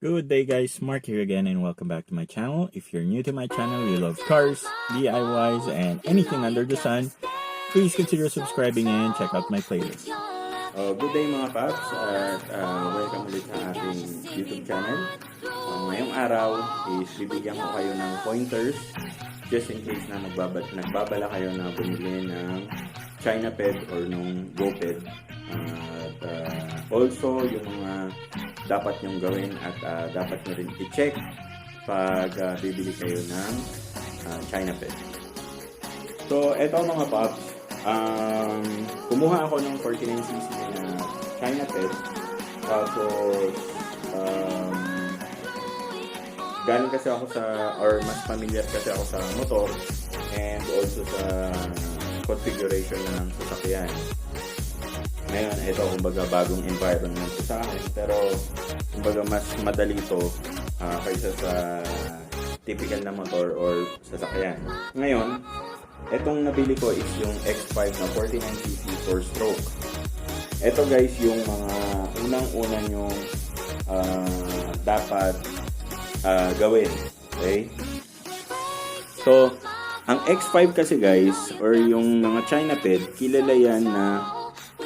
Good day guys, Mark here again and welcome back to my channel. If you're new to my channel, you love cars, DIYs, and anything under the sun, please consider subscribing and check out my playlist. Good day mga paps at welcome ulit sa ating YouTube channel. Ngayong araw is bibigyan ko kayo ng pointers just in case na nagbabala kayo na bumili ng Chinaped or nung GoPed. Also yung mga dapat nyong gawin at dapat nyo rin i-check pag bibili kayo ng Chinaped. So eto mga paps, kumuha ako ng 49cc na Chinaped. Tapos galing kasi ako sa, or mas familiar kasi ako sa motor and also sa configuration ng sasakyan. Ngayon, ito kumbaga bagong environment sa akin, pero kumbaga mas madali ito kaysa sa typical na motor or sasakyan. Ngayon, itong nabili ko is yung X5 na 49cc 4-stroke. Ito guys, yung mga unang-unang yung dapat gawin. Okay? So, ang X5 kasi guys, or yung mga Chinaped, kilala yan na,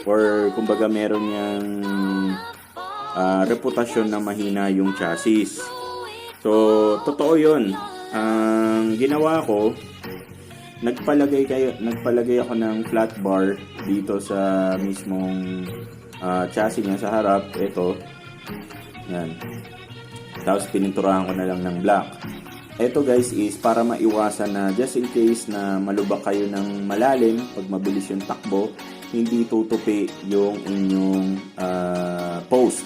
or kumbaga meron niyang reputasyon na mahina yung chassis. So, totoo yun. Ang ginawa ko, nagpalagay ako ng flat bar dito sa mismong chassis niya sa harap. Ito. Yan. Tapos pininturahan ko na lang ng black. Ito guys is para maiwasan na just in case na malubak kayo ng malalim pag mabilis yung takbo, hindi tutupi yung inyong post.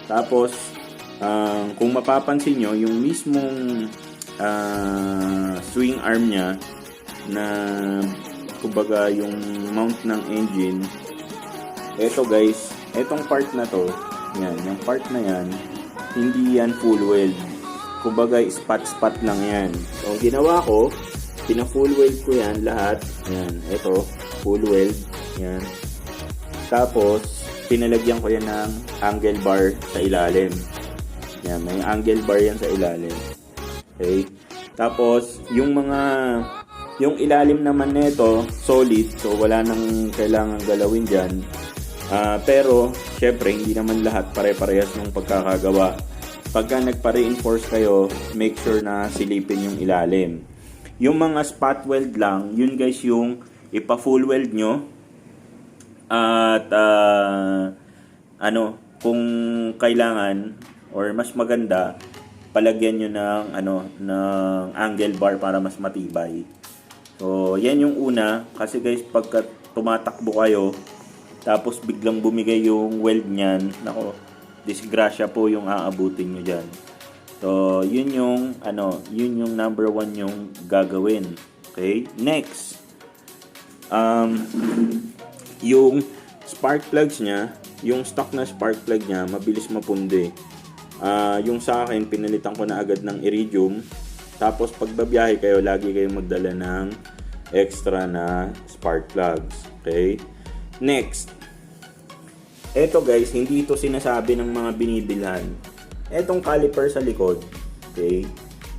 Tapos kung mapapansin nyo, yung mismong swing arm nya na kumbaga yung mount ng engine, eto guys, etong part na to, yan, yung part na yan, hindi yan full weld. Kumbaga spot lang yan. So ginawa ko, pina-full weld ko yan lahat. Yan, ito, full weld. Yan. Tapos, pinalagyan ko yan ng angle bar sa ilalim. Yan, may angle bar yan sa ilalim. Okay? Tapos, yung ilalim naman nito, solid. So, wala nang kailangan galawin dyan. Pero, syempre, hindi naman lahat pare-parehas ng pagkakagawa. Pagka nagpa-reinforce kayo, make sure na silipin yung ilalim. Yung mga spot weld lang, yun guys yung ipa-full weld nyo. At kung kailangan or mas maganda, palagyan nyo ng angle bar para mas matibay. So, yan yung una. Kasi guys, pagka tumatakbo kayo, tapos biglang bumigay yung weld nyan, nako, disgrasya po yung aabutin nyo dyan. So, yun yung number 1 yung gagawin. Okay? Next, yung spark plugs nya, yung stock na spark plug nya, mabilis mapundi. Yung sa akin, pinalitan ko na agad ng iridium. Tapos, pag babiyahe kayo, lagi kayo magdala ng extra na spark plugs. Okay? Next, eto guys, hindi ito sinasabi ng mga binibilhan. Etong caliper sa likod, okay,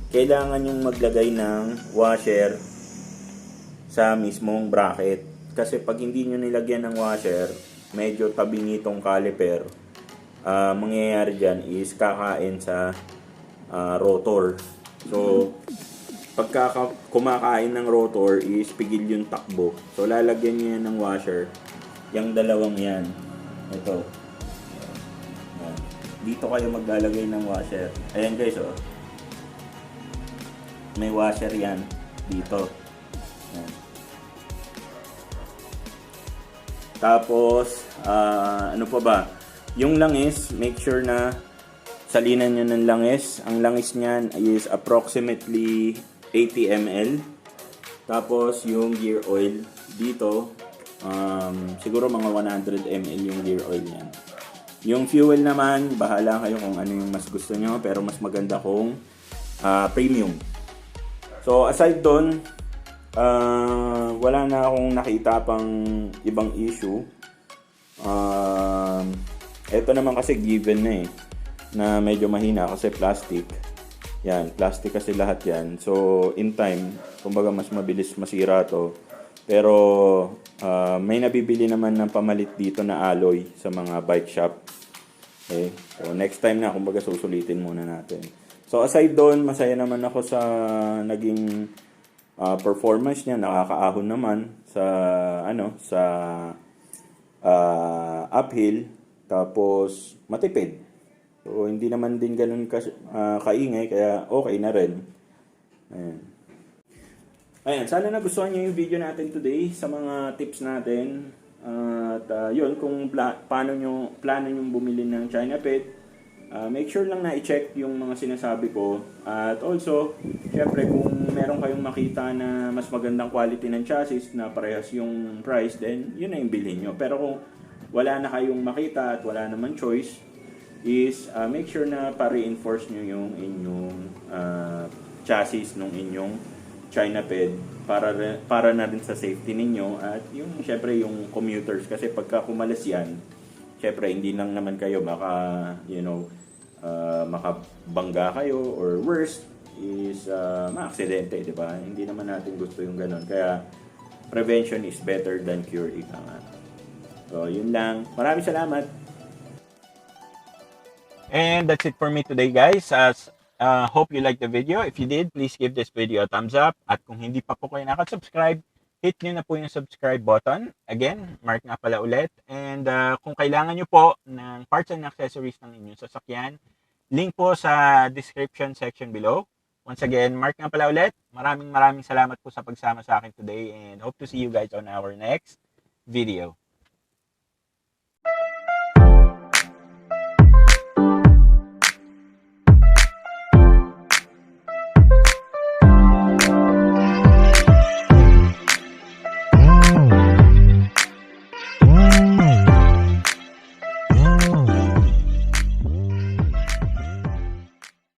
kailangan yung maglagay ng washer sa mismong bracket. Kasi pag hindi nyo nilagyan ng washer, medyo tabingi itong caliper. Mangyayari dyan is kakain sa rotor. So, pagka kumakain ng rotor is pigil yung takbo. So, lalagyan nyo yan ng washer. Yung dalawang yan. Ito. Yan. Dito kayo maglalagay ng washer. Ayan guys, oh. May washer yan. Dito. Yan. Tapos, ano pa ba? Yung langis, make sure na salinan nyo ng langis. Ang langis niyan is approximately 80 ml. Tapos, yung gear oil dito, siguro mga 100 ml yung gear oil niyan. Yung fuel naman, bahala kayo kung ano yung mas gusto nyo, pero mas maganda kung premium. So aside doon, wala na akong nakita pang ibang issue. Ito naman kasi given na eh. na medyo mahina kasi plastic. Yan, plastic kasi lahat yan. So, in time, kumbaga mas mabilis masira to. Pero, may nabibili naman ng pamalit dito na alloy sa mga bike shop. Okay? So, next time na, kumbaga susulitin muna natin. So, aside doon, masaya naman ako sa naging performance niya. Nakakaahon naman sa, uphill. Tapos, matipid. So, hindi naman din ganun kaingay, kaya okay na rin. Ayan, sana nagustuhan niyo yung video natin today sa mga tips natin. At yun, kung plano nyo bumili ng Chinaped, make sure lang na i-check yung mga sinasabi ko. At also, syempre kung meron kayong makita na mas magandang quality ng chassis na parehas yung price, then yun na yung bilhin nyo. Pero kung wala na kayong makita at wala naman choice, is make sure na pa-reinforce nyo yung inyong chassis nung inyong Chinaped para na rin sa safety ninyo at yung syempre yung commuters, kasi pagka kumalas yan, syempre hindi lang naman kayo makabangga kayo, or worst is maaksidente, di ba? Hindi naman natin gusto yung ganun, kaya prevention is better than cure, ika nga. So yun lang, maraming salamat. And that's it for me today, guys. Hope you liked the video. If you did, please give this video a thumbs up. At kung hindi pa po kayo nakasubscribe, hit nyo na po yung subscribe button. Again, Mark nga pala ulit. And kung kailangan nyo po ng parts and accessories ng inyong sasakyan, link po sa description section below. Once again, Mark nga pala ulit. Maraming salamat po sa pagsama sa akin today, and hope to see you guys on our next video.